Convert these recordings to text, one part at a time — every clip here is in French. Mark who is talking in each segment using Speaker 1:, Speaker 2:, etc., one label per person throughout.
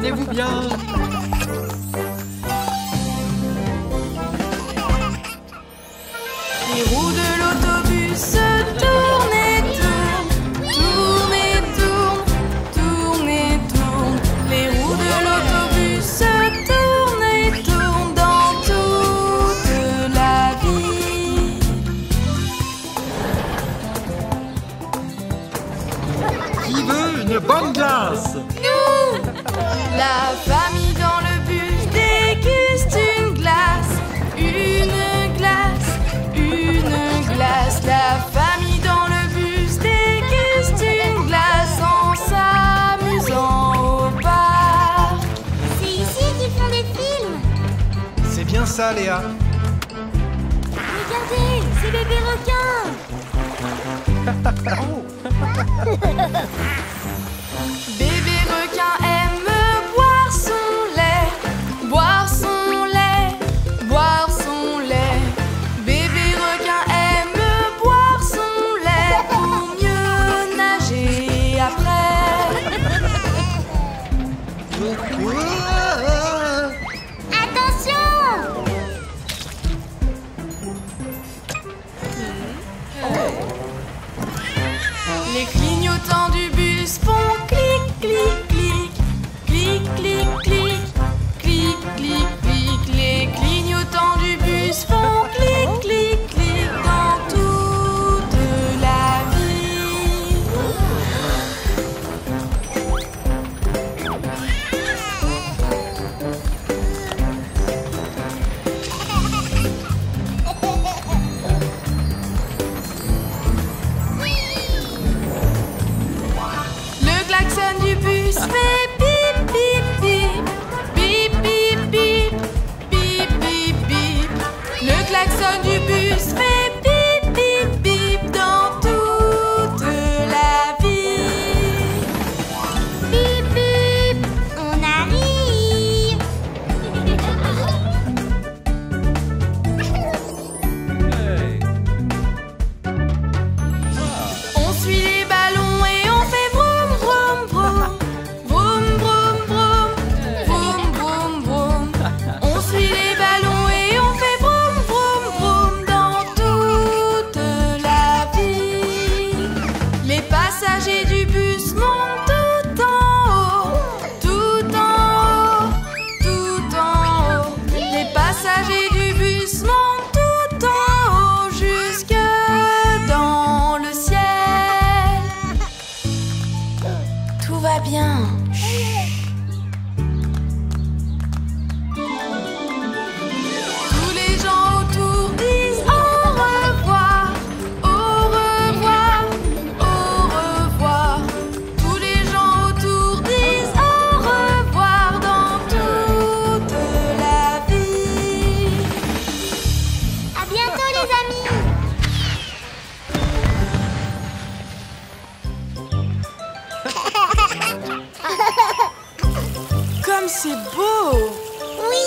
Speaker 1: Regardez-vous bien.
Speaker 2: Les roues de l'autobus tournent et tournent, tournent et tournent, tournent et tournent. Les roues de l'autobus tournent et tournent dans toute la ville.
Speaker 1: Qui veut une bonne glace?
Speaker 2: Nous, la famille dans le bus déguste une glace, une glace, une glace. La famille dans le bus déguste une glace en s'amusant au parc.
Speaker 3: C'est ici qu'ils font des films.
Speaker 4: C'est bien ça, Léa.
Speaker 3: Regardez, c'est bébé requin.
Speaker 2: Bébé requin aime boire son lait, boire son lait, boire son lait. Bébé requin aime boire son lait pour mieux nager après.
Speaker 3: Attention!
Speaker 2: Les clignotants du bus font clic, clic, clic, clic, clic, clic, clic, clic, clic. Les clignotants du bus font clic, clic, clic dans toute la ville. Le klaxon du bus fait bip, bip, bip, bip, bip, bip, bip, bip, bip. Le klaxon du bus fait bip, bip, bip dans toute la ville.
Speaker 3: Bip bip, on arrive.
Speaker 2: On suit les ballons et on fait vroom, vroom, vroom. Vroom, vroom, vroom. Vroom, vroom, vroom. On suit les ballons et on fait vroom, vroom, vroom dans toute la ville. Les passagers du bus montent tout en haut, tout en haut, tout en haut. Les passagers du bus montent tout en haut jusque dans le ciel. Tout va bien. Tous les gens autour disent au revoir, au revoir, au revoir. Tous les gens autour disent au revoir dans toute la ville.
Speaker 3: À bientôt les amis.
Speaker 2: Comme c'est beau!
Speaker 3: Oui.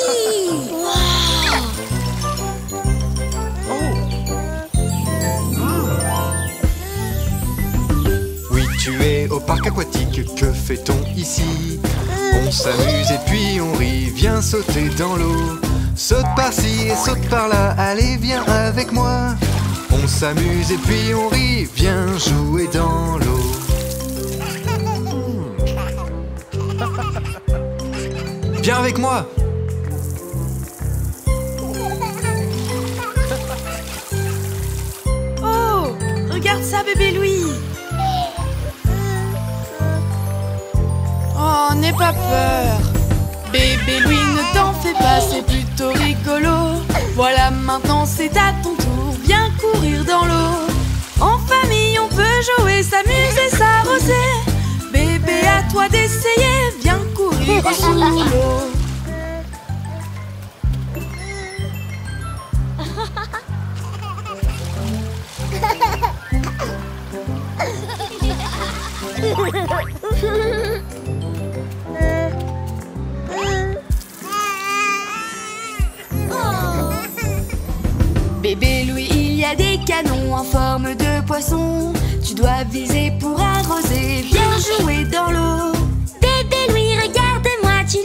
Speaker 4: Oui, tu es au parc aquatique, que fait-on ici? On s'amuse et puis on rit, viens sauter dans l'eau. Saute par-ci et saute par-là, allez viens avec moi. On s'amuse et puis on rit, viens jouer dans l'eau. Viens avec moi.
Speaker 2: Oh! Regarde ça, bébé Louis! Oh, n'aie pas peur! Bébé Louis, ne t'en fais pas, c'est plutôt rigolo. Voilà, maintenant c'est à ton tour, viens courir dans l'eau. En famille, on peut jouer, s'amuser, s'arroser. Bébé, à toi d'essayer, viens courir sous l'eau. Bébé Louis, il y a des canons en forme de poisson. Tu dois viser pour arroser, viens jouer dans l'eau.
Speaker 3: Bébé Louis, regarde-moi, tu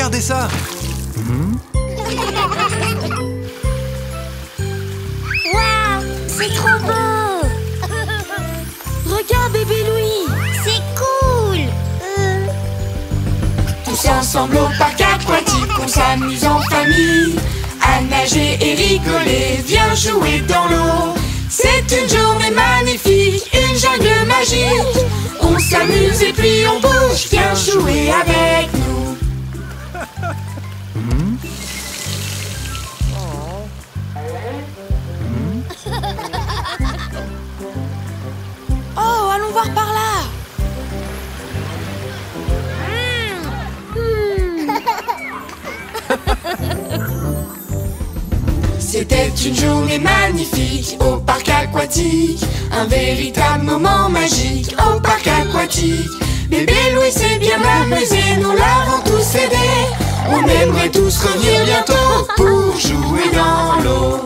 Speaker 4: regardez ça.
Speaker 3: Waouh, c'est trop beau.
Speaker 2: Regarde bébé Louis.
Speaker 3: C'est cool.
Speaker 2: Tous ensemble au parc aquatique, on s'amuse en famille à nager et rigoler, viens jouer dans l'eau. C'est une journée magnifique, une jungle magique. On s'amuse et puis on bouge, viens jouer avec nous. Oh, allons voir par là. C'était une journée magnifique au parc aquatique, un véritable moment magique au parc aquatique. Bébé Louis s'est bien amusé, nous l'avons tous aidé. On aimerait tous revenir bientôt pour jouer dans l'eau.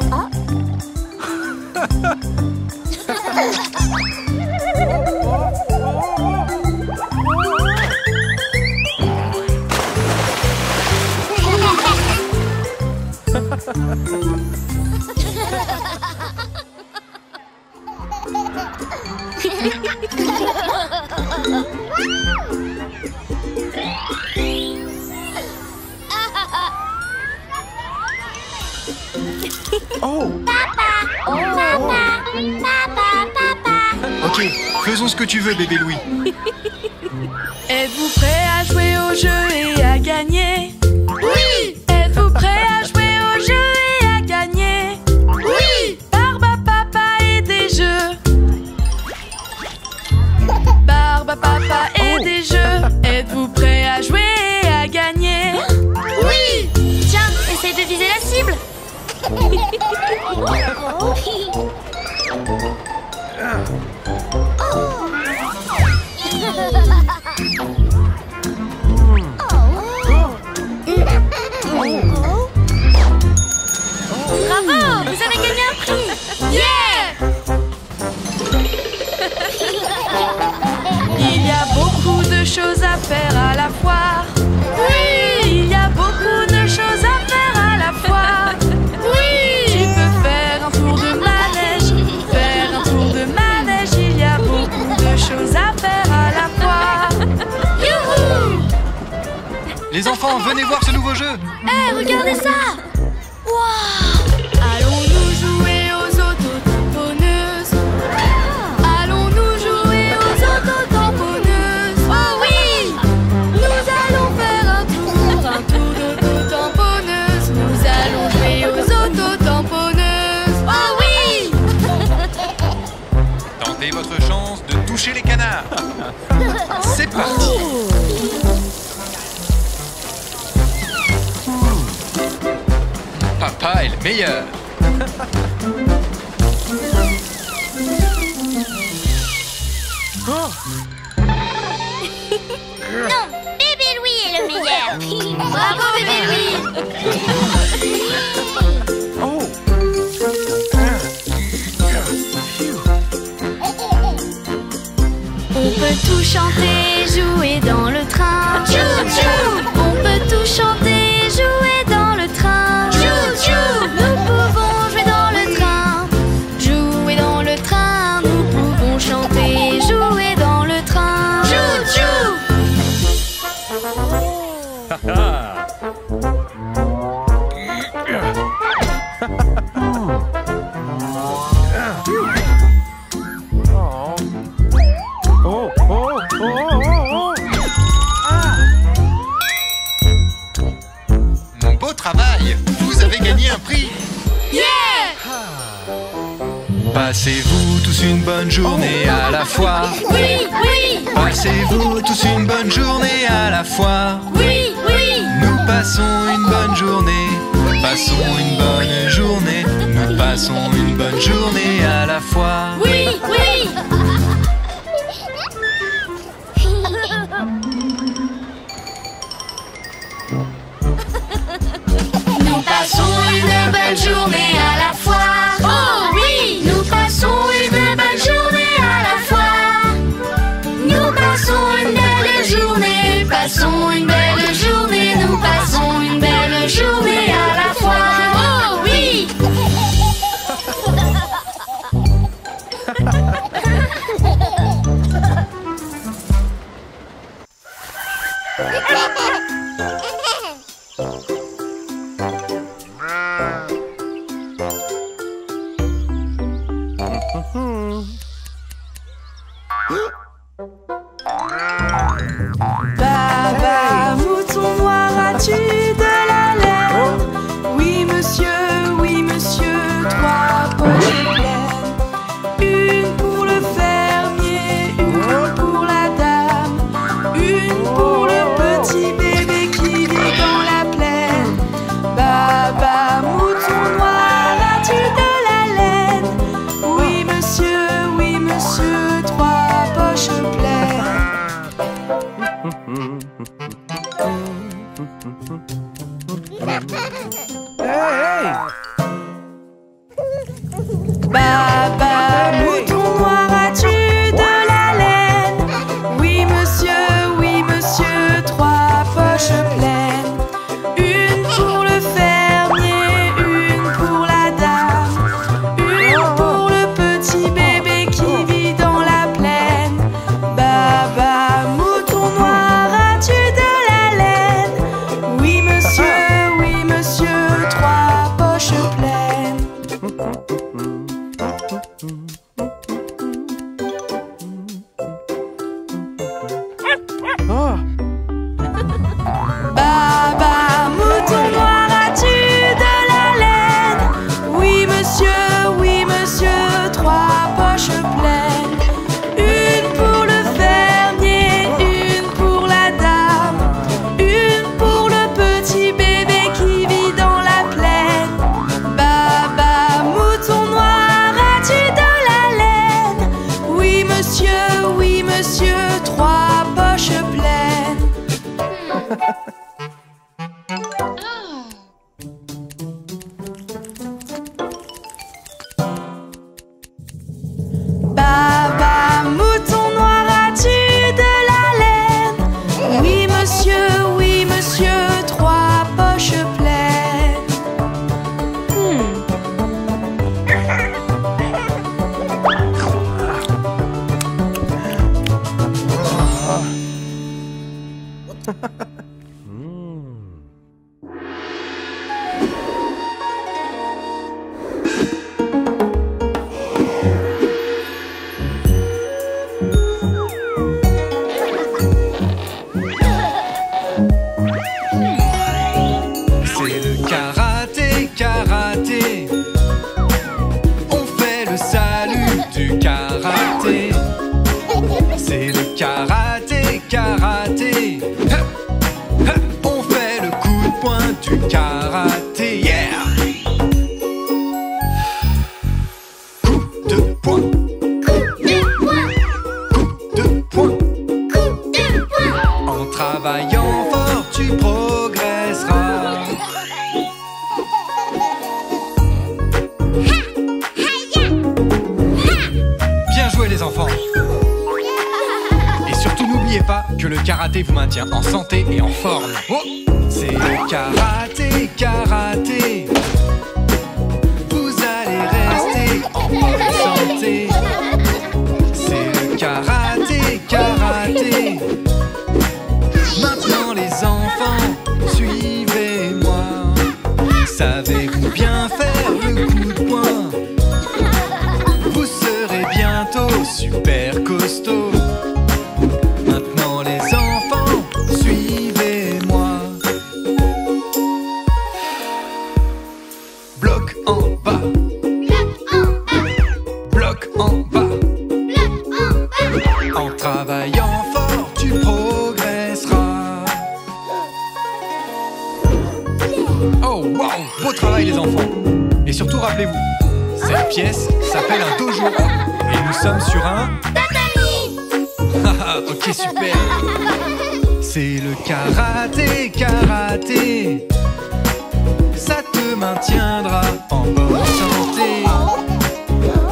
Speaker 4: Ok, faisons ce que tu veux, bébé Louis.
Speaker 2: Êtes-vous prêts à jouer au jeu et à gagner? Oui! Êtes-vous prêts à jouer au jeu et à gagner? Oui! Barbe à papa et des jeux. Barbe à papa et des jeux. Êtes-vous prêts à jouer et à gagner?
Speaker 3: Oui. Tiens, essaye de viser la cible.
Speaker 2: Bravo! Vous avez gagné un prix! Yeah! Il y a beaucoup de choses à faire à la foire. Oui! Il y a beaucoup de choses à faire à la foire. Oui! Tu peux faire un tour de manège. Faire un tour de manège. Il y a beaucoup de choses à faire à la foire. Youhou!
Speaker 4: Les enfants, venez voir ce nouveau jeu.
Speaker 3: Hé, regardez ça.
Speaker 2: Allons-nous jouer aux autotamponneuses? Allons-nous jouer aux autotamponneuses? Oh oui! Nous allons faire un tour d'autotamponneuse. Nous allons jouer aux autotamponneuses. Oh oui!
Speaker 4: Tentez votre chance de toucher les canards. C'est parti. Papa est le meilleur.
Speaker 3: Non, bébé Louis est le meilleur. Bravo bébé Louis.
Speaker 2: On peut tout chanter, jouer dans le train. Chou-chou! On peut tout chanter, jouer dans le train. Chou-chou! Nous pouvons jouer dans le train. Jouer dans le train. Nous pouvons chanter, jouer dans le train. Chou-chou!
Speaker 4: Mon beau travail. Vous avez gagné un prix.
Speaker 2: Yeah!
Speaker 4: Passez-vous tous une bonne journée à la foire.
Speaker 2: Oui, oui!
Speaker 4: Passez-vous tous une bonne journée à la foire.
Speaker 2: Oui, oui!
Speaker 4: Nous passons une bonne journée. Passons une bonne journée. Nous passons une bonne journée à la foire.
Speaker 2: Oui, oui! Nous passons une belle journée à la foire. Oh oui! Nous passons une belle journée à la foire. Nous passons une belle journée. Passons une belle journée. Nous passons Baba, mouton noir, as-tu de la laine? Oui monsieur, 3 poches pleines. Une pour le fermier, une pour la dame, une pour le petit bébé qui vit dans la plaine. Baba, mouton noir, as-tu de la laine? Oui monsieur, 3 poches pleines. Baba, mouton noir, as-tu de la laine? Oui monsieur, 3 poches pleines. Une pour le fermier, une pour la dame, une pour le petit bébé qui vit dans la plaine. Baba, mouton noir, as-tu de la laine? Oui monsieur, 3 poches pleines. Baba, mouton noir, as-tu de la laine? Oui monsieur, 3 poches pleines. Une pour le fermier, une pour la dame, une pour le petit bébé qui vit dans la plaine. Baba, mouton noir, as-tu de la laine? Oui monsieur, 3 poches pleines. Baba, mouton noir, as-tu de la laine? Oui monsieur, 3 poches pleines.
Speaker 4: C'est le karaté. On fait le salut du karaté. C'est le karaté. Ha, ha. On fait le coup de poing du karaté. Yeah. Coup de poing. En travaillant fort, tu progresseras. Bien joué les enfants. Et surtout n'oubliez pas que le karaté vous maintient en santé et en forme. Oh, c'est le karaté. Vous allez rester en bonne santé. C'est le karaté. Maintenant les enfants, suivez-moi. Savez-vous bien faire le coup de poing? Vous serez bientôt super costaud. Maintenant les enfants, suivez-moi. Bloc en bas. Bloc en bas. En travaillant fort, tu progresseras. Oh wow, beau travail les enfants. Et surtout rappelez-vous, cette pièce s'appelle un dojo. Et nous sommes sur un tatami. Ok, super. C'est le karaté. Ça te maintiendra en bonne santé.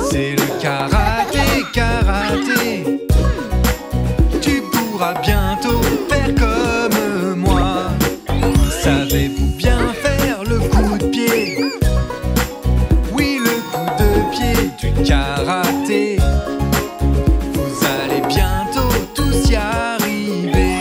Speaker 4: C'est le karaté. Tu pourras bientôt faire comme moi. Savez-vous bien faire le coup de pied? Oui, le coup de pied du karaté. Vous allez bientôt tous y arriver.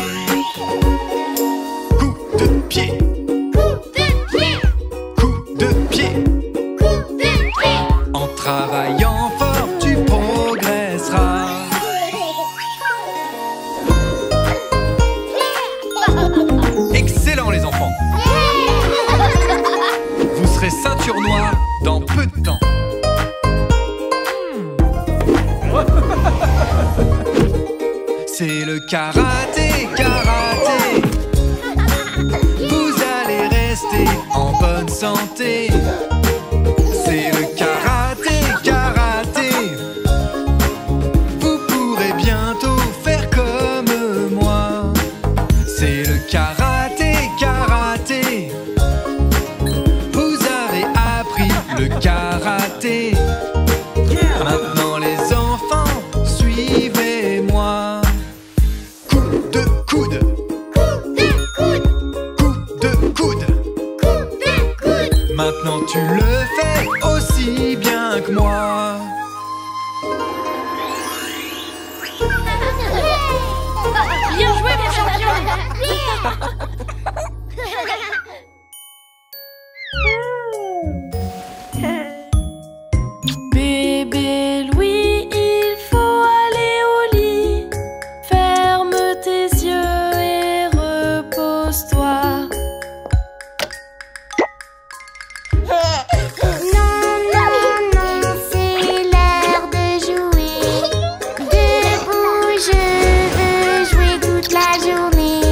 Speaker 4: sur noir dans peu de temps. C'est le karaté, karaté. Vous allez rester en bonne santé. C'est le karaté, karaté. Vous pourrez bientôt faire comme moi. C'est le karaté, karaté. Vous avez appris le karaté. Maintenant les enfants, suivez-moi. Coup de coude.
Speaker 3: Coup de coude.
Speaker 4: Coup de coude.
Speaker 3: Coup de coude.
Speaker 4: Maintenant tu le fais aussi bien que moi.
Speaker 2: Bien joué, mon champion! Bébé Louis, il faut aller au lit. Ferme tes yeux et repose-toi.
Speaker 3: Non, non, non, c'est l'heure de jouer. Debout, je veux jouer toute la journée.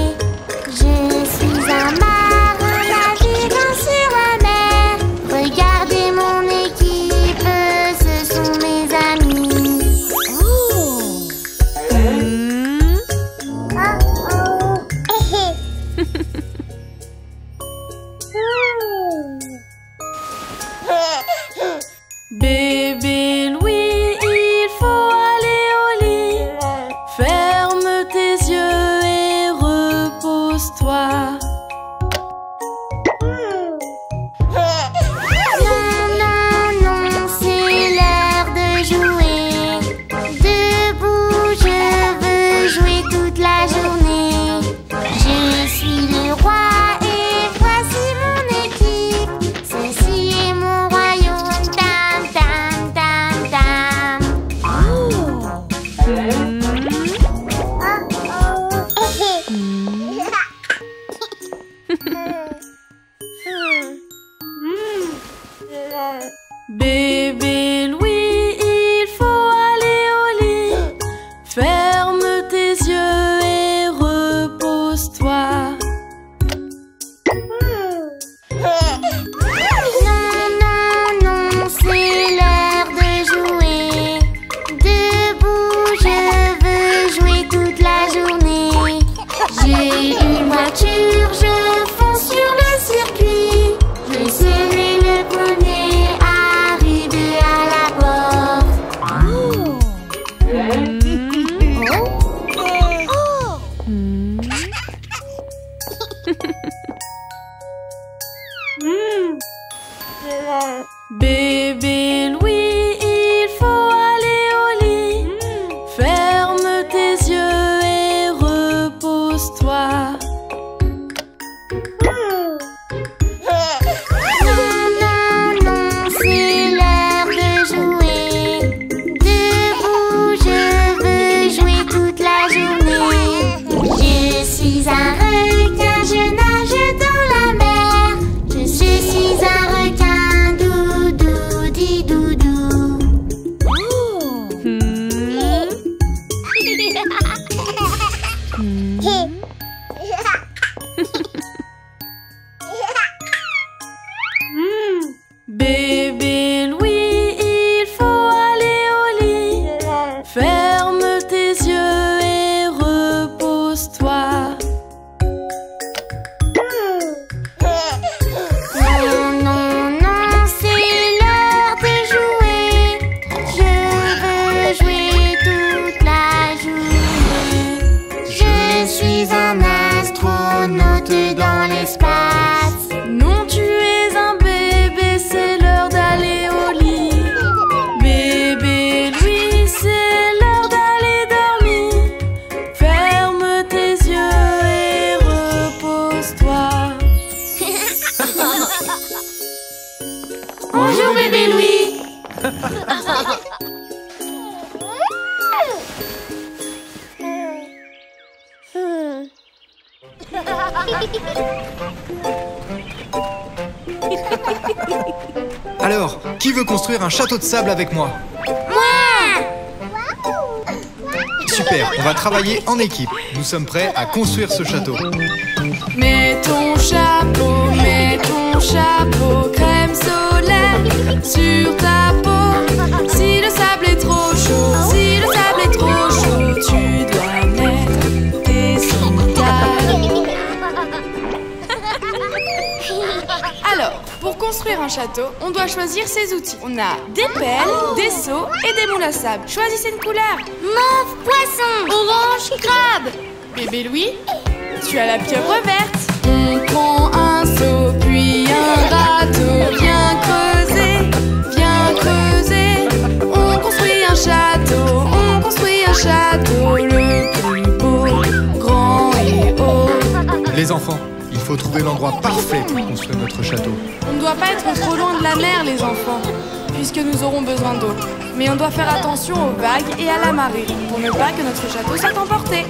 Speaker 3: Je suis un marin naviguant sur la mer. Regardez mon équipe, ce sont mes amis.
Speaker 2: Bébé Louis, il faut aller au lit. Ferme tes yeux et repose-toi.
Speaker 3: Non, non, non, c'est l'heure de jouer. Debout, je veux jouer toute la journée. Je suis le roi et voici mon équipe. Ceci est mon royaume. Tam, tam, tam, tam.
Speaker 2: Bébé Louis, il faut aller au lit. Ferme tes yeux et repose-toi.
Speaker 3: Non, non, non, c'est l'heure de jouer. Debout, je veux jouer toute la journée. J'ai une voiture, je fonce sur le circuit. Je serai le premier arrivé à la porte.
Speaker 2: Bébé Louis, il faut aller au lit. Ferme tes yeux et repose-toi.
Speaker 3: Non, non, non, c'est l'heure de jouer. Debout, je veux jouer toute la journée. Je suis un requin, je nage dans la mer. Je suis un requin, doudou, di doudou.
Speaker 2: Bébé Louis, il faut aller au lit. Ferme tes yeux et repose-toi.
Speaker 3: Non, non, non, c'est l'heure de jouer. Je veux jouer toute la journée. Je suis un astronaute dans l'espace.
Speaker 2: Non, tu es un bébé, c'est l'heure d'aller au lit. Bébé Louis, c'est l'heure d'aller dormir. Ferme tes yeux et repose-toi. Bonjour bébé Louis.
Speaker 4: Alors, qui veut construire un château de sable avec moi? Super, on va travailler en équipe. Nous sommes prêts à construire ce château.
Speaker 2: Mets ton chapeau, crème solaire sur ta peau. Si le sable est trop chaud, tu dois mettre tes sandales. Alors, pour construire un château, on doit choisir ses outils. On a des pelles, des seaux et des moules à sable. Choisissez une couleur.
Speaker 3: Mauve poisson, orange crabe.
Speaker 2: Bébé Louis, tu as la pieuvre verte. On prend un seau, puis un râteau. Viens creuser. On construit un château, le plus beau, grand et haut.
Speaker 4: Les enfants, il faut trouver l'endroit parfait pour construire notre château.
Speaker 2: On ne doit pas être trop loin de la mer, les enfants, puisque nous aurons besoin d'eau. Mais on doit faire attention aux vagues et à la marée, pour ne pas que notre château soit emporté.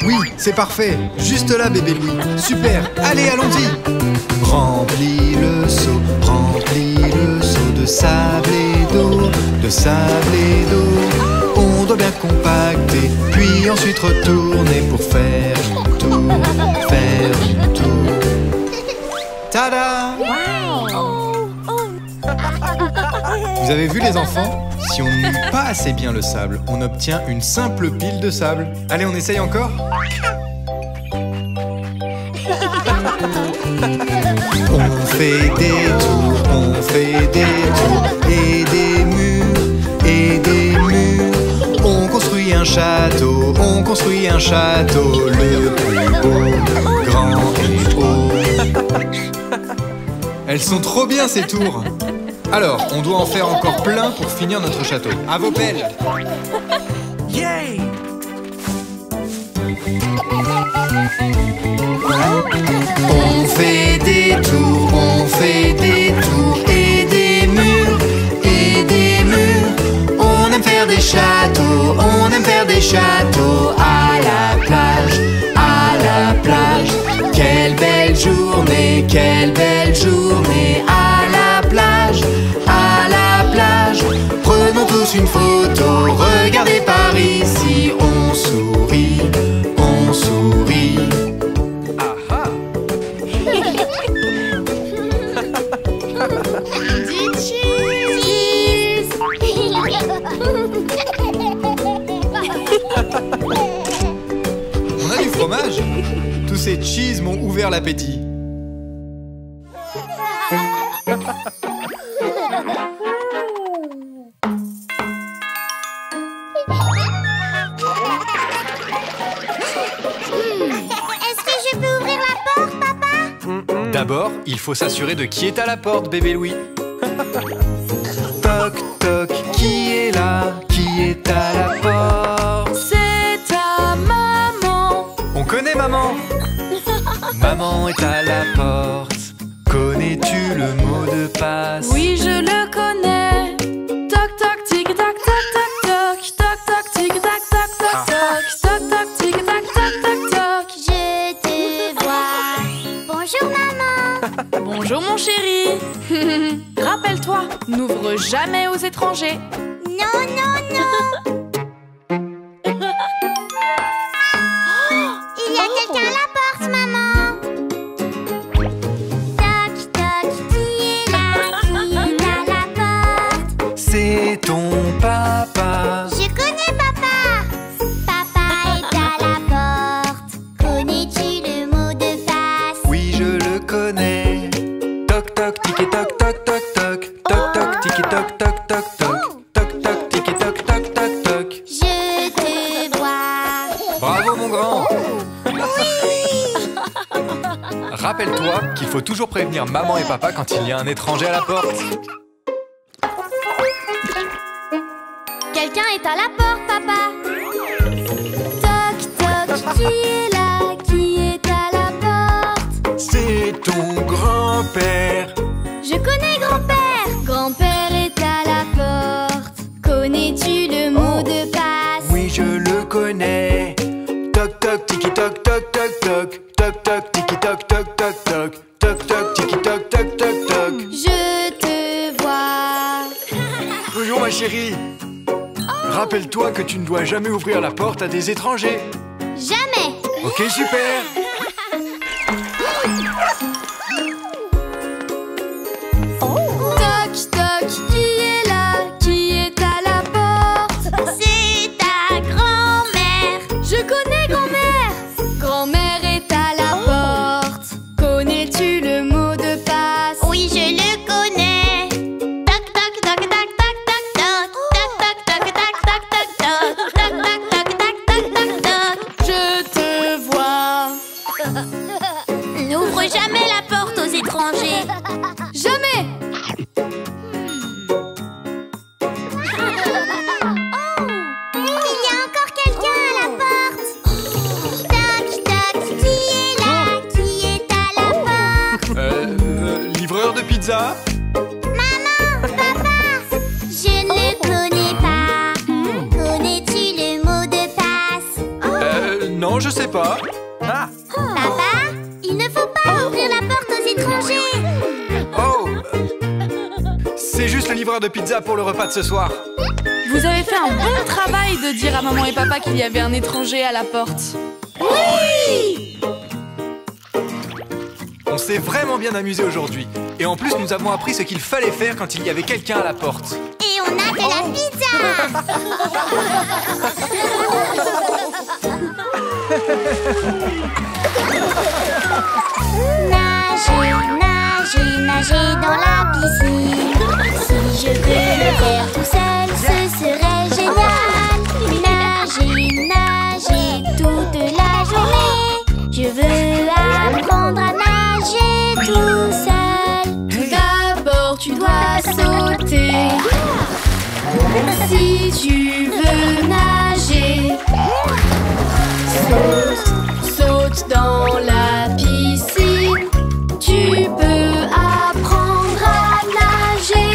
Speaker 4: Oui, c'est parfait. Juste là, bébé Louis. Super. Allez, allons-y. Remplis le seau de sable et d'eau, On doit bien compacter, puis ensuite retourner pour faire une tour. Tada! Vous avez vu les enfants? Si on ne mue pas assez bien le sable, on obtient une simple pile de sable. Allez, on essaye encore? On fait des tours et des murs. On construit un château, le plus beau, grand et haut. Elles sont trop bien ces tours. Alors, on doit en faire encore plein pour finir notre château. À vos pelles!
Speaker 1: Yay!
Speaker 4: On fait des tours et des murs. On aime faire des châteaux à la plage. Quelle belle journée à la plage. Prenons tous une photo, regardez par ici, on sourit.
Speaker 3: Dis cheese.
Speaker 4: On a du fromage? Tous ces cheese m'ont ouvert l'appétit.
Speaker 3: Est-ce que je peux ouvrir la porte, papa?
Speaker 4: D'abord, il faut s'assurer de qui est à la porte, bébé Louis. Toc toc, qui est là? Qui est à la porte?
Speaker 2: C'est ta maman.
Speaker 4: On connaît maman. Maman est à la porte. Connais-tu le mot de passe?
Speaker 2: Oui, je le connais. Toc toc tic tac toc toc toc. Toc toc tic tac toc toc toc. Toc toc tic tac toc toc toc.
Speaker 3: Je te vois. Bonjour maman.
Speaker 2: Bonjour mon chéri. Rappelle-toi, n'ouvre jamais aux étrangers.
Speaker 3: Non. Il y a quelqu'un à la porte, maman. Toc toc, qui est là? Qui est à la porte?
Speaker 4: C'est ton papa.
Speaker 3: Je connais papa. Papa est à la porte. Connais-tu le mot de passe?
Speaker 4: Oui, je le connais. Toc toc, tiki toc toc toc toc. Toc toc, tiki toc toc toc toc. Toc toc, tiki toc toc toc toc.
Speaker 3: Je te vois.
Speaker 4: Bravo mon grand. Rappelle-toi qu'il faut toujours prévenir maman et papa quand il y a un étranger à la porte.
Speaker 3: Quelqu'un est à la porte, papa. Toc toc, qui est là? Qui est à la porte?
Speaker 4: C'est ton grand-père.
Speaker 3: Je connais grand-père. Grand-père est à la porte. Connais-tu le mot de passe?
Speaker 4: Oui, je le connais. Toc toc, tiki toc toc toc toc. Toc toc, tiki toc toc toc toc. Toc Rappelle-toi que tu ne dois jamais ouvrir la porte à des étrangers.
Speaker 3: Jamais.
Speaker 4: Ok, super.
Speaker 2: Toc, toc, qui est là? Qui est à la porte?
Speaker 3: C'est ta grand-mère.
Speaker 2: Je connais grand-mère. Grand-mère est à la porte. Connais-tu le mot de passe?
Speaker 3: Oui, je le connais. Toc, toc, toc, toc, toc, toc, toc. Toc, toc, toc, toc, toc, toc, toc. Toc, toc, toc, toc, toc, toc, toc.
Speaker 2: Je te vois.
Speaker 3: N'ouvre jamais la porte aux étrangers.
Speaker 2: Jamais.
Speaker 3: Il y a encore quelqu'un à la porte. Toc, toc, qui est là? Qui est à la porte?
Speaker 4: Livreur de pizza?
Speaker 3: Maman, papa, je ne connais pas. Connais-tu le mot de passe?
Speaker 4: Non, je sais pas. Ah!
Speaker 3: Papa, il ne faut pas ouvrir la porte aux étrangers.
Speaker 4: Oh! C'est juste le livreur de pizza pour le repas de ce soir.
Speaker 2: Vous avez fait un bon travail de dire à maman et papa qu'il y avait un étranger à la porte.
Speaker 3: Oui!
Speaker 4: On s'est vraiment bien amusé aujourd'hui. Et en plus, nous avons appris ce qu'il fallait faire quand il y avait quelqu'un à la porte.
Speaker 3: Et on a de la pizza. Nager, nager, nager dans la piscine. Si je veux le faire tout seul, ce serait génial. Nager, nager toute la journée. Je veux apprendre à nager tout seul.
Speaker 2: D'abord, tu dois sauter. Si tu veux nager, saute dans la piscine. Tu peux apprendre à nager.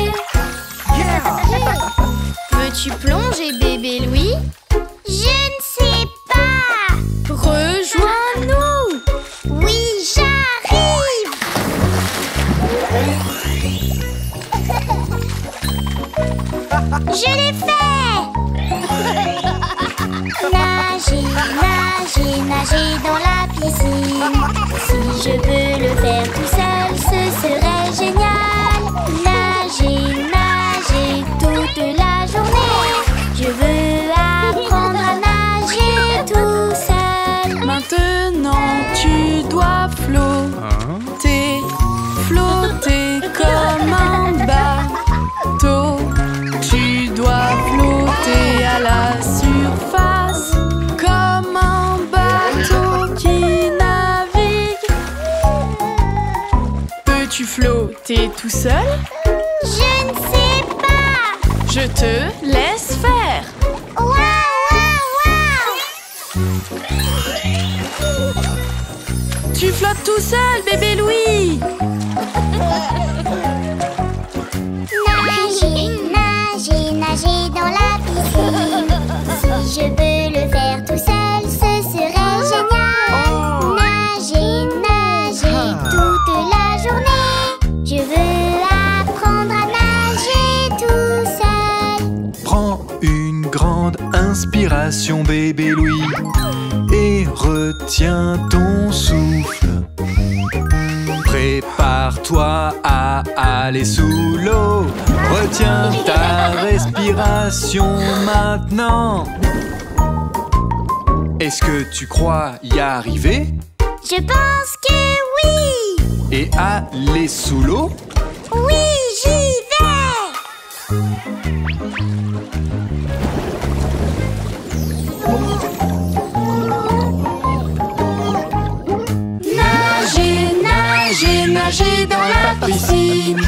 Speaker 2: Veux-tu plonger, bébé Louis?
Speaker 3: Je ne sais pas.
Speaker 2: Rejoins-nous.
Speaker 3: Oui, j'arrive. Je l'ai fait. Nager, nager, nager dans la piscine. Si je veux le faire tout seul, ce serait génial. Nager, nager toute la journée. Je veux apprendre à nager tout seul.
Speaker 2: Maintenant, tu dois flotter, flotter comme un bateau. Tu dois flotter à la surface comme un bateau qui navigue. Peux-tu flotter tout seul?
Speaker 3: Je ne sais pas.
Speaker 2: Je te laisse faire.
Speaker 3: Waouh, waouh,
Speaker 2: Tu flottes tout seul, bébé Louis.
Speaker 3: Nager, nager, nager dans la piscine. Si je veux le faire tout seul, ce serait génial. Nager, nager toute la journée. Je veux apprendre à nager tout seul.
Speaker 4: Prends une grande inspiration, bébé Louis, et retiens ton souffle. Prépare-toi à aller sous l'eau. Retiens ta respiration maintenant. Est-ce que tu crois y arriver?
Speaker 3: Je pense que oui.
Speaker 4: Et aller sous l'eau?
Speaker 3: Oui, j'y vais.
Speaker 2: Nager, nager, nager dans la piscine.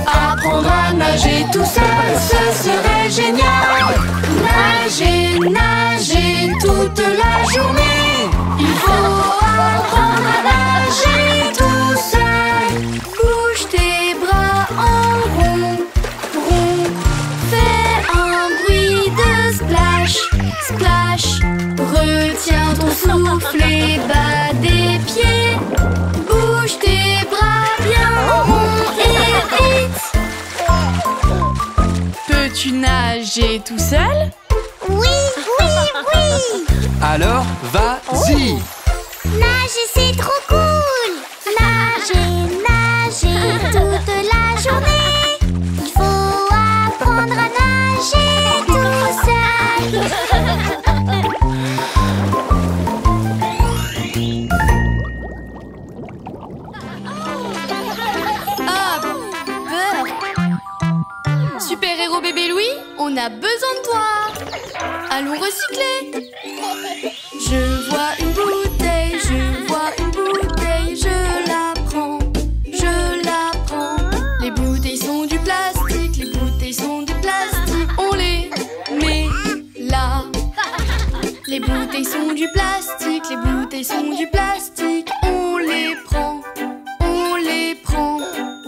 Speaker 2: Apprendre à nager tout seul, ce serait génial. Nager, nager toute la journée. Il faut apprendre à nager tout seul. Bouge tes bras en rond, rond. Fais un bruit de splash, splash. Retiens ton souffle et bas des pieds. Bouge tes bras bien rond et vite. Peux-tu nager tout seul?
Speaker 3: Oui, Oui!
Speaker 4: Alors, vas-y!
Speaker 3: Nager, c'est trop cool! Nager, nager toute la journée. Il faut apprendre à nager tout seul.
Speaker 2: Ah, peur. Super-héros bébé Louis, on a besoin de toi. Allons recycler. Je vois une bouteille, je la prends, Les bouteilles sont du plastique, on les met là. Les bouteilles sont du plastique, on les prend,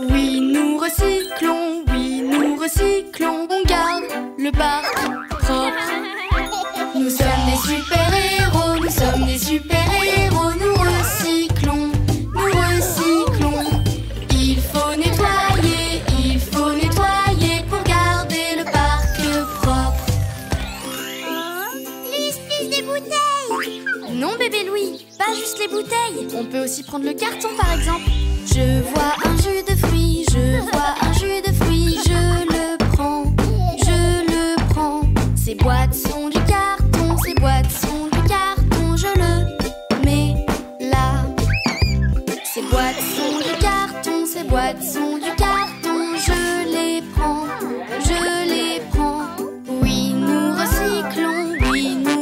Speaker 2: Oui, nous recyclons, on garde le parc propre. Nous sommes des super-héros, nous recyclons. Il faut nettoyer pour garder le parc propre.
Speaker 3: Plus des bouteilles!
Speaker 2: Non bébé Louis, pas juste les bouteilles. On peut aussi prendre le carton par exemple. Je vois un jus de fruits, je le prends. Ces boîtes sont du carton, je le mets là. Ces boîtes sont du carton, je les prends. Oui, nous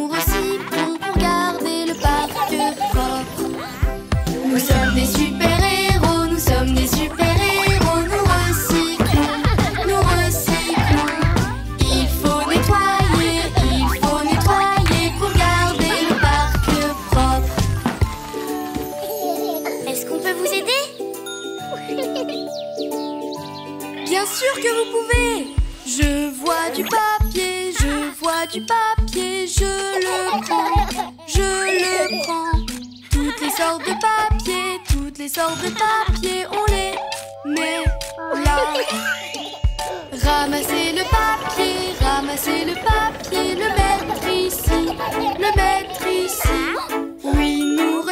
Speaker 2: recyclons pour garder le parc propre. Nous sommes des super-héros, nous recyclons. Il faut nettoyer pour garder le parc propre.
Speaker 3: Est-ce qu'on peut vous aider?
Speaker 2: Bien sûr que vous pouvez. Je vois du papier, je le prends. Toutes les sortes de papier, on les met là. Ramassez le papier, le mettre ici. Oui, nous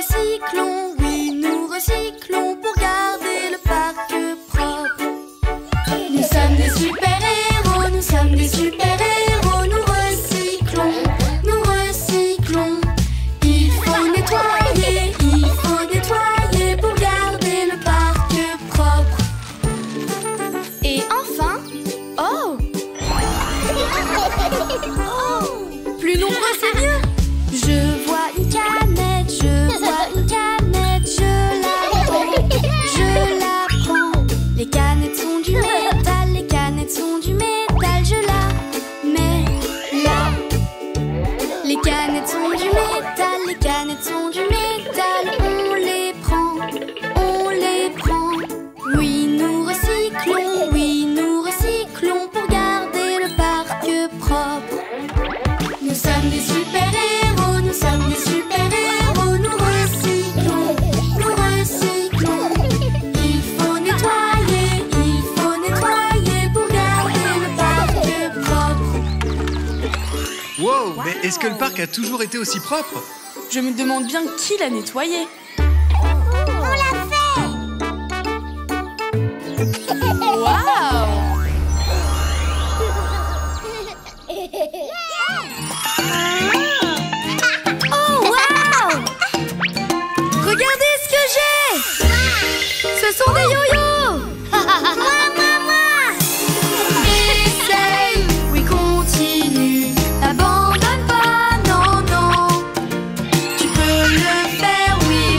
Speaker 2: recyclons pour garder le parc propre. Nous sommes des super-héros, nous recyclons. Il faut nettoyer pour garder le parc propre. Et enfin, plus nombreux c'est mieux. Je vois une canette, je la prends. Les canettes sont du métal, je la mets là. Les canettes sont du métal, on les prend. Oui, nous recyclons pour garder le parc propre. Nous sommes des super-héros, nous recyclons. Il faut nettoyer pour garder le parc propre.
Speaker 4: Wow, mais est-ce que le parc a toujours été aussi propre?
Speaker 2: Je me demande bien qui l'a nettoyé.
Speaker 3: On l'a fait!
Speaker 2: Waouh! Oh waouh! Regardez ce que j'ai! Ce sont des yo-yo! Essaye, oui continue, n'abandonne pas, non. Tu peux le faire, oui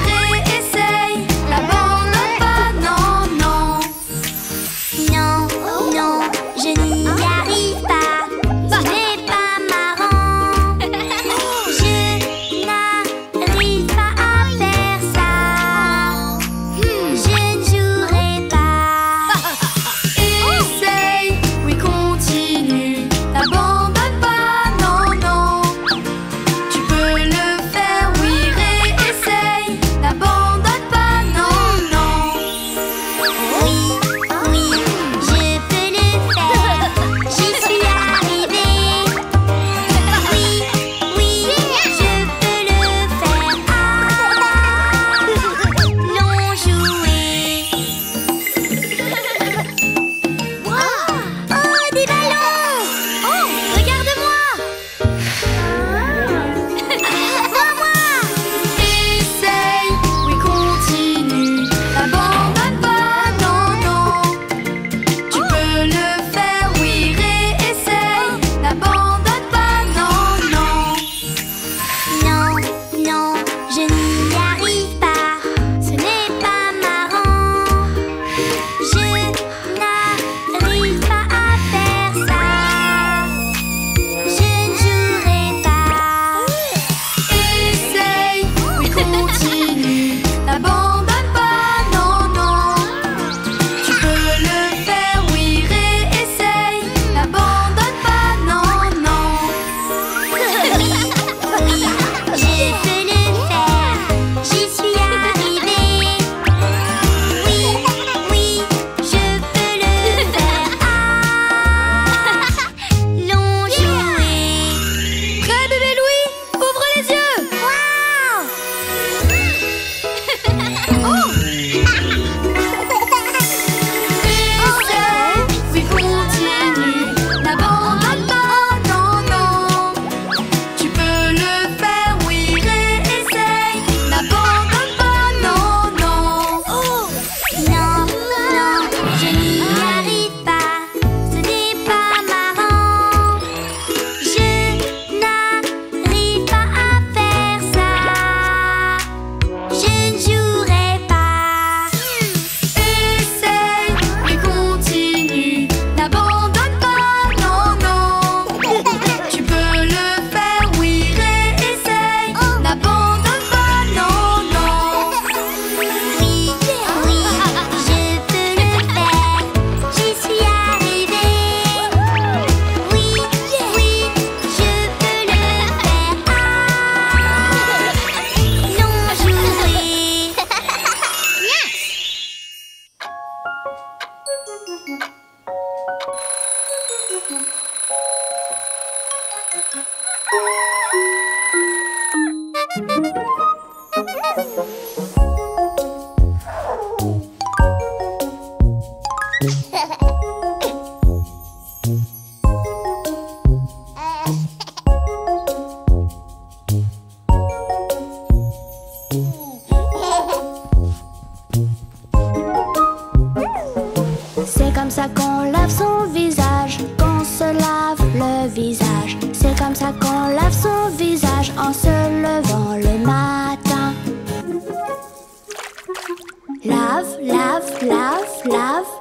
Speaker 3: lave, lave.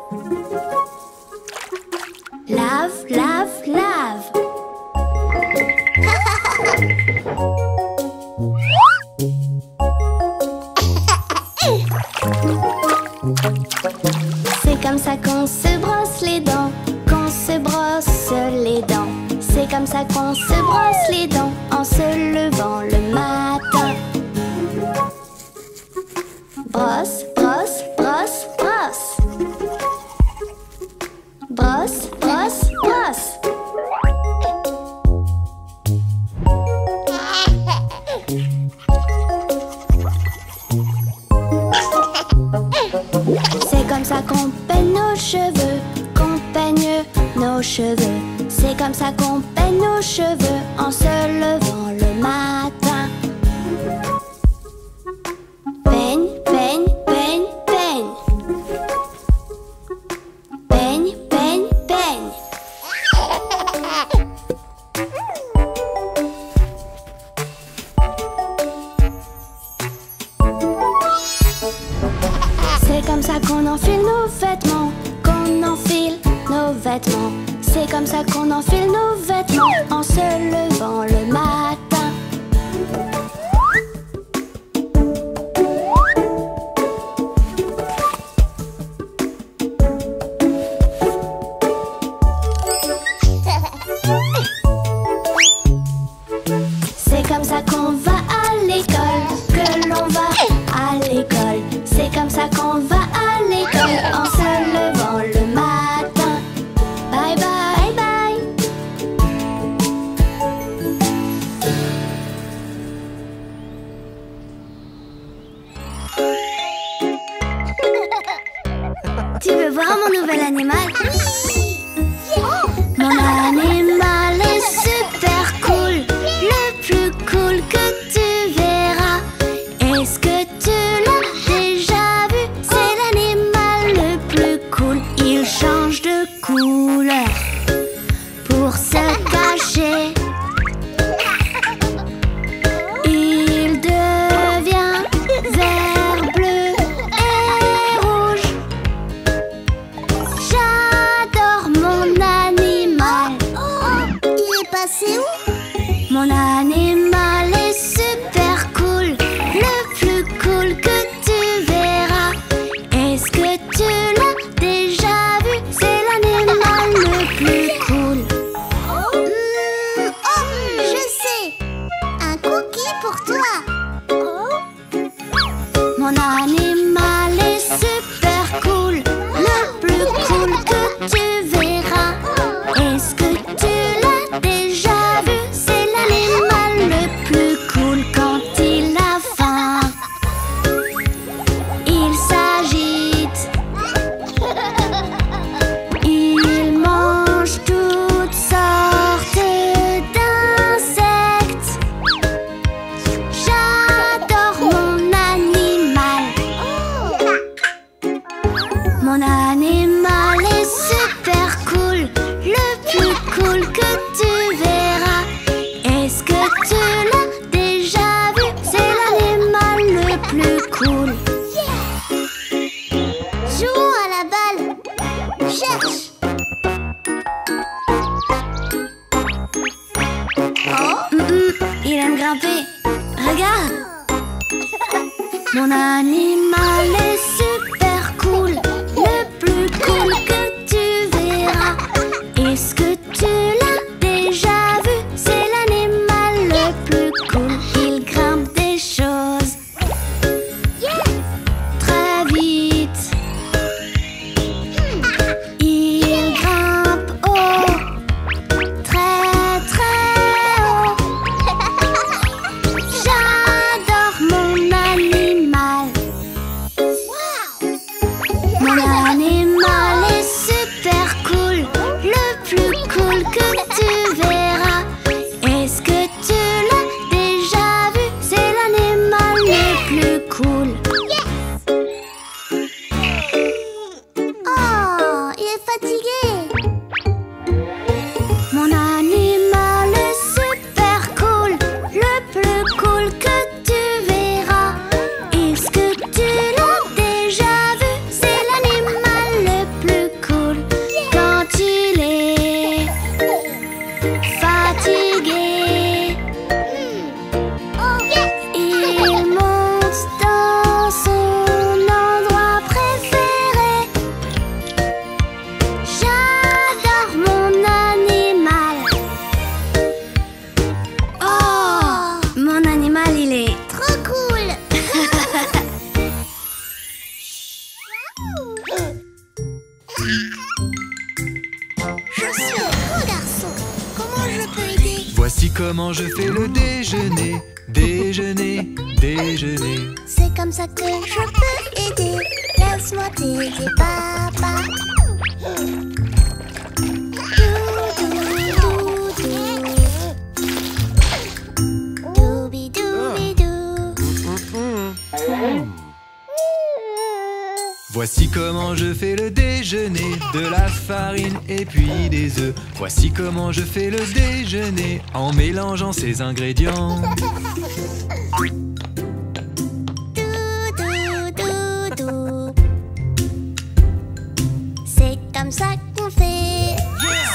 Speaker 3: Lave, lave, lave. C'est comme ça qu'on se brosse les dents, qu'on se brosse les dents. C'est comme ça qu'on se brosse les dents en se levant le matin. Brosse, brosse, brosse, brosse. Brosse, brosse, brosse. C'est comme ça qu'on peigne nos cheveux, qu'on peigne nos cheveux. C'est comme ça qu'on peigne nos cheveux en se levant le matin. Peigne, peigne, peigne, peigne. Peigne, peigne, peigne. C'est comme ça qu'on enfile nos vêtements, qu'on enfile nos vêtements. C'est comme ça qu'on enfile nos vêtements en se levant le matin. C'est comme ça qu'on va à l'école, que l'on va à l'école. C'est comme ça qu'on va à l'école en se levant le matin. Bye bye bye. Tu veux voir mon nouvel animal? Mon animal est super cool, le plus cool que tu verras. Est-ce que tu l'as déjà vu? C'est l'animal le plus cool. Il change de couleur pour se cacher. Il devient vert, bleu et rouge. J'adore mon animal. Il est passé où? Mon animal est super cool, le plus cool que tu verras. Est-ce que tu l'as déjà vu? C'est l'animal le plus cool. Je sais, un cookie pour toi. Mon animal est super cool, le plus cool que tu verras. Est-ce que tu l'as déjà vu? C'est l'animal le plus cool quand il a faim. Il s'agite. Il mange toutes sortes d'insectes. J'adore mon animal. Mon animal est super cool, le plus cool que tu verras. Est-ce que tu l'as déjà vu? C'est l'animal le plus cool. Jouons à la balle. Cherche. Il aime grimper. Regarde. Mon animal est super cool, le plus cool que tu verras. Est-ce que tu l'as déjà vu? C'est l'animal le plus cool. Il grimpe des choses très vite. Il grimpe haut, très très haut. J'adore mon animal.
Speaker 4: comment je fais le déjeuner. Déjeuner, déjeuner.
Speaker 3: C'est comme ça que je peux aider. Laisse-moi t'aider, papa.
Speaker 4: Voici comment je fais le déjeuner, de la farine et puis des œufs. Voici comment je fais le déjeuner, en mélangeant ces ingrédients.
Speaker 3: C'est comme ça qu'on fait.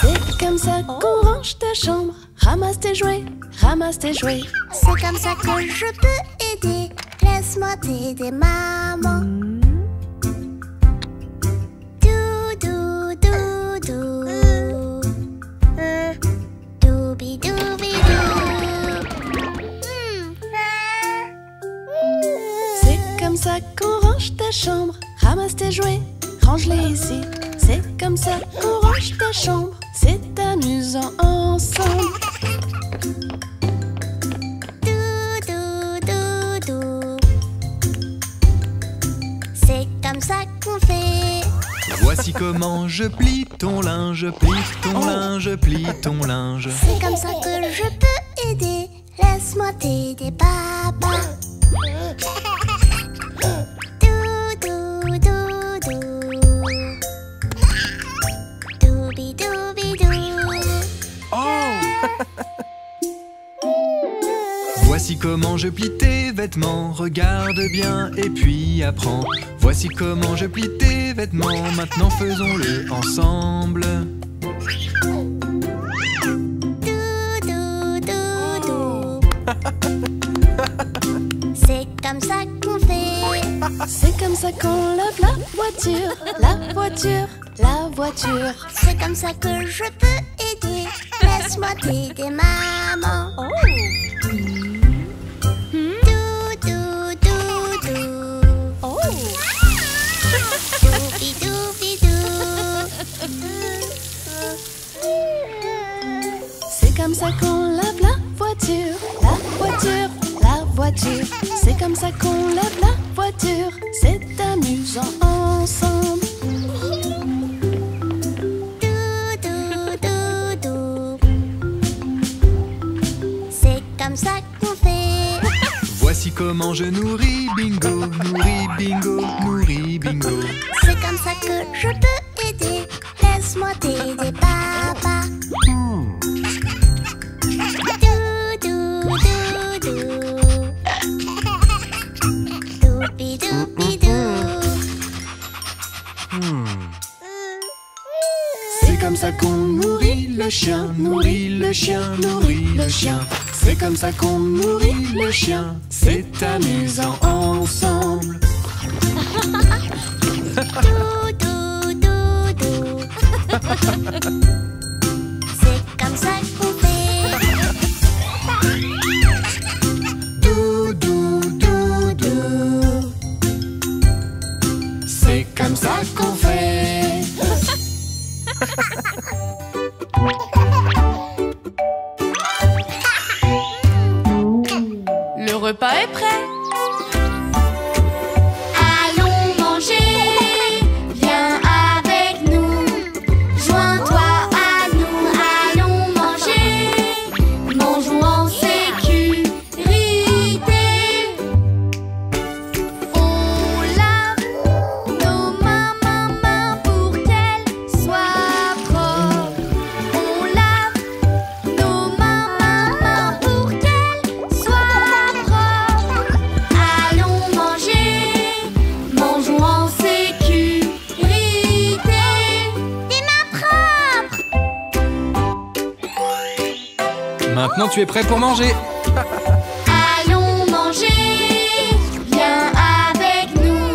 Speaker 2: C'est comme ça qu'on range ta chambre. Ramasse tes jouets, ramasse tes jouets.
Speaker 3: C'est comme ça que je peux aider. Laisse-moi t'aider, maman.
Speaker 2: C'est comme ça qu'on range ta chambre. Ramasse tes jouets, range-les ici. C'est comme ça qu'on range ta chambre. C'est amusant ensemble.
Speaker 3: C'est comme ça qu'on fait.
Speaker 4: Voici comment je plie ton linge, plie ton linge, plie ton linge.
Speaker 3: C'est comme ça que je peux aider. Laisse-moi t'aider, papa.
Speaker 4: Voici comment je plie tes vêtements, regarde bien et puis apprends. Voici comment je plie tes vêtements, maintenant faisons-le ensemble.
Speaker 3: C'est comme ça qu'on fait.
Speaker 2: C'est comme ça qu'on lave la voiture, la voiture, la voiture.
Speaker 3: C'est comme ça que je peux aider. Laisse-moi t'aider, maman.
Speaker 2: C'est comme ça qu'on lave la voiture, la voiture, la voiture. C'est comme ça qu'on lave la voiture. C'est amusant ensemble.
Speaker 3: C'est comme ça qu'on fait.
Speaker 4: Voici comment je nourris Bingo, nourris Bingo, nourris Bingo.
Speaker 3: C'est comme ça que je peux aider. Laisse-moi t'aider, papa.
Speaker 4: C'est comme ça qu'on nourrit le chien, nourrit le chien, nourrit le chien. C'est comme ça qu'on nourrit le chien, c'est amusant ensemble.
Speaker 3: C'est comme ça qu'on fait.
Speaker 4: Doudou, doudou. C'est comme ça qu'on fait.
Speaker 2: Le repas est prêt.
Speaker 3: Allons manger, viens avec nous. Joins-toi à nous, allons manger. Mangeons en sécurité.
Speaker 2: On lave nos mains pour qu'elles soient propres. On lave nos mains pour qu'elles soient propres.
Speaker 3: Allons manger, mangeons en sécurité. Des mains propres.
Speaker 4: Maintenant tu es prêt pour manger.
Speaker 3: Allons manger, viens avec nous.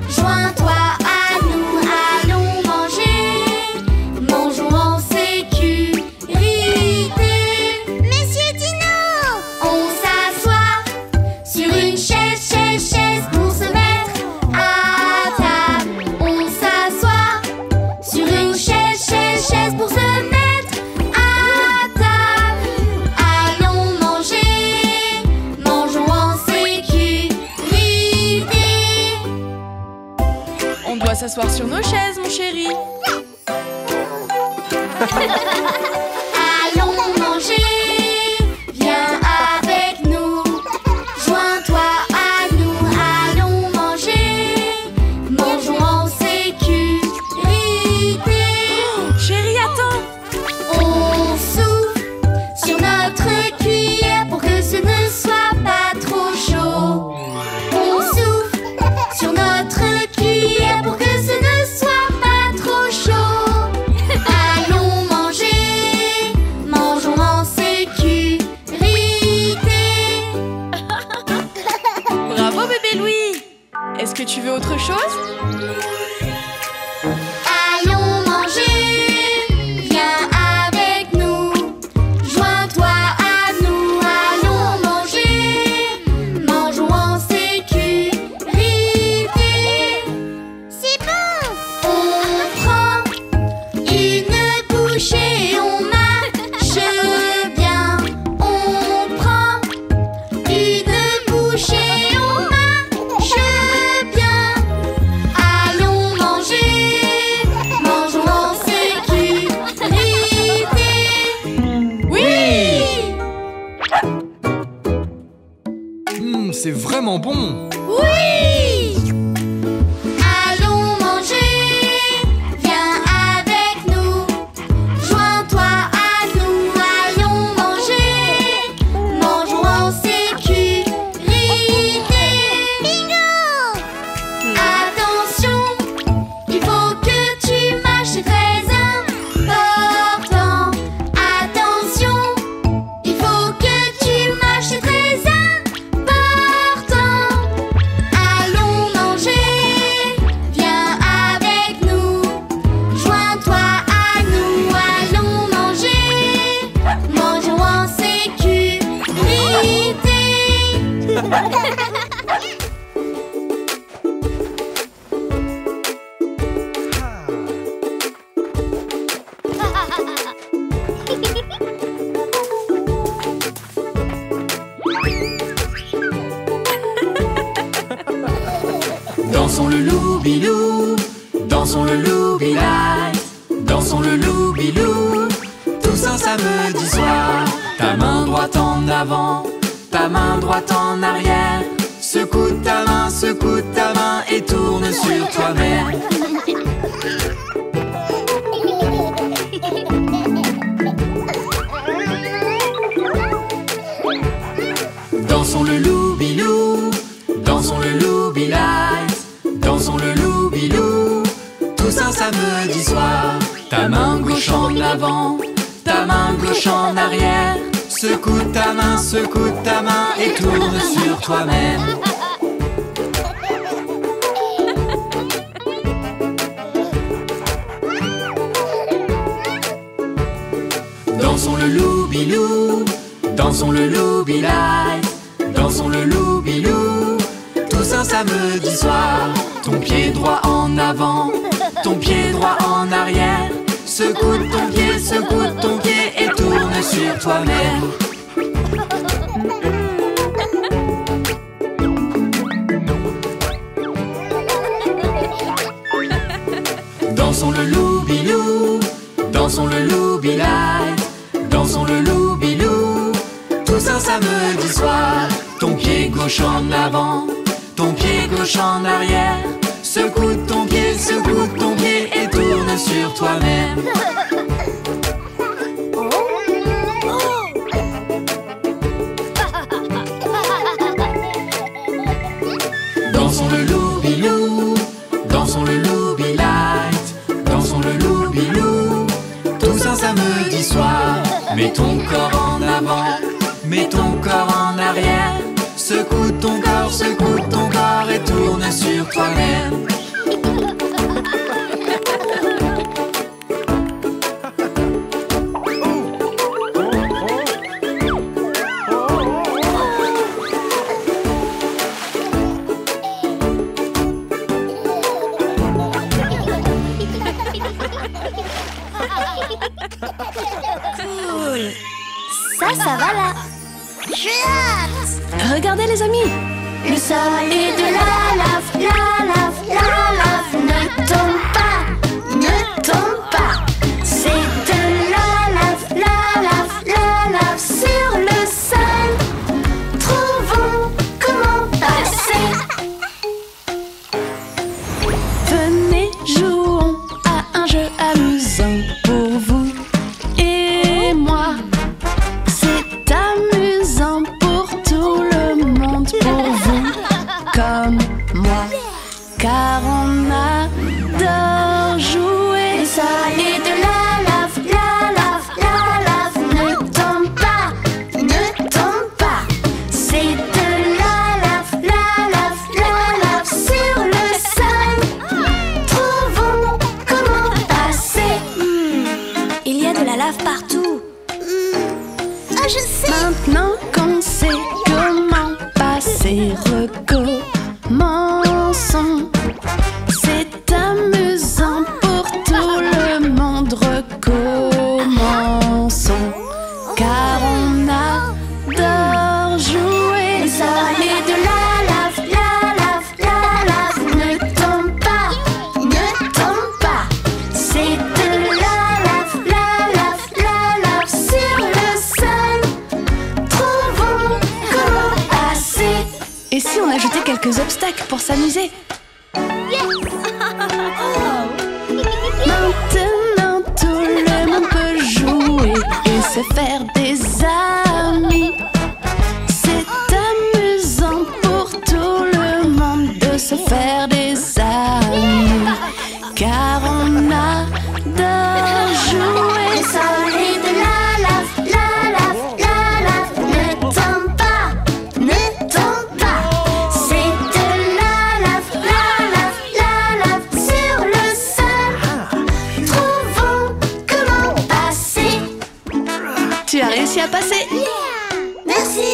Speaker 3: Joins-toi à nous, allons manger. Mangeons en sécurité. Messieurs Dino, on s'assoit sur une chaise pour se mettre à table. On s'assoit sur une chaise pour se mettre à table. Allons
Speaker 2: doit s'asseoir sur nos chaises, mon chéri.
Speaker 3: Allons manger, viens avec nous. Joins-toi à nous, allons manger. Mangeons en sécurité.
Speaker 2: Oh, chéri, attends.
Speaker 3: On souffle sur notre cuillère pour que ce ne soit pas trop chaud. On souffle sur notre cuillère pour que ce ne soit pas trop chaud. Allons manger, mangeons en sécurité.
Speaker 2: Bravo, bébé Louis. Est-ce que tu veux autre chose?
Speaker 3: Allons manger, viens avec nous. Joins-toi à nous, allons manger. Mangeons en sécurité. C'est bon! On prend une bouchée, on marche bien. On prend une bouchée, on marche bien. Allons manger, mangeons en sécurité.
Speaker 2: Oui!
Speaker 4: C'est vraiment bon.
Speaker 3: Oui! Allons manger, viens avec nous. Joins-toi à nous, allons manger. Mangeons en sécurité. Bingo! Attention, il faut que tu marches, c'est très important. Attention, il faut que tu marches, c'est très important. Allons manger, viens avec nous. Joins-toi à nous, allons manger. Mangeons en sécurité.
Speaker 1: Dansons le loubilou, dansons le loubi-light, dansons le loubilou, tous un samedi soir. Ta main droite en avant, ta main droite en arrière. Secoue ta main et tourne sur toi-même. Dansons le loubilou, dansons le loubi-light, dansons le loubilou, tous un samedi soir. Ta main gauche en avant, ta main gauche en arrière. Secoue ta main et tourne sur toi-même. Dansons le loubilou, dansons le loubi-light, dansons le loubilou, tous un samedi soir. Ton pied droit en avant, ton pied droit en arrière. Secoue ton pied et tourne sur toi-même. Dansons le loubilou, dansons le loubi-light, dansons le loubilou, tous un samedi soir. Ton pied gauche en avant, ton pied gauche en arrière. Secoue ton pied et tourne sur toi-même. Dansons le loubilou, dansons le loubi-light, dansons le loubilou, tous un samedi soir. Mets ton corps en avant, mets ton corps en arrière. Secoue ton corps et tourne sur toi-même.
Speaker 2: Cool.
Speaker 3: Ça va là. J'ai hâte.
Speaker 2: Regardez les amis.
Speaker 3: Le sol est de la lave, la lave, la lave. Ne tombe pas, ne tombe pas. C'est de la lave, la lave, la lave sur le sol. Trouvons comment passer.
Speaker 2: Venez, jouons à un jeu amusant pour vous et moi. C'est amusant pour tout le monde, pour vous comme moi, car on adore jouer.
Speaker 3: Le sol est de la lave, la lave, la lave. Ne tombe pas, ne tombe pas. C'est de la lave, la lave, la lave sur le sol. Trouvons comment passer.
Speaker 5: Il y a de la lave partout.
Speaker 3: Ah, je sais.
Speaker 2: Maintenant qu'on sait comment passer, recommençons. C'est amusant pour tout le monde, recommençons. Car on adore jouer.
Speaker 3: Le sol est de la lave, la lave, la lave. Ne tombe pas, ne tombe pas. C'est de la lave, la lave, la lave sur le sol. Trouvons comment passer.
Speaker 2: Et si on ajoutait quelques obstacles pour s'amuser? Maintenant tout le monde peut jouer et se faire des amis. C'est amusant pour tout le monde de se faire des amis, car on adore jouer.
Speaker 3: Le sol est de la lave, la lave, la lave. Ne tombe pas, ne tombe pas. C'est de la lave, la lave, la lave sur le sol. Trouvons comment passer.
Speaker 2: Tu as réussi à passer.
Speaker 3: Merci.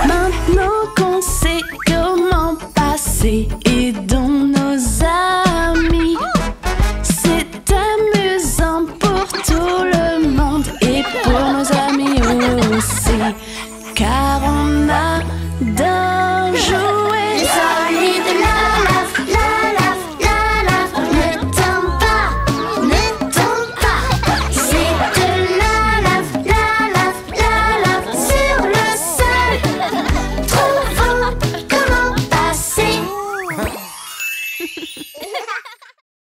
Speaker 2: Maintenant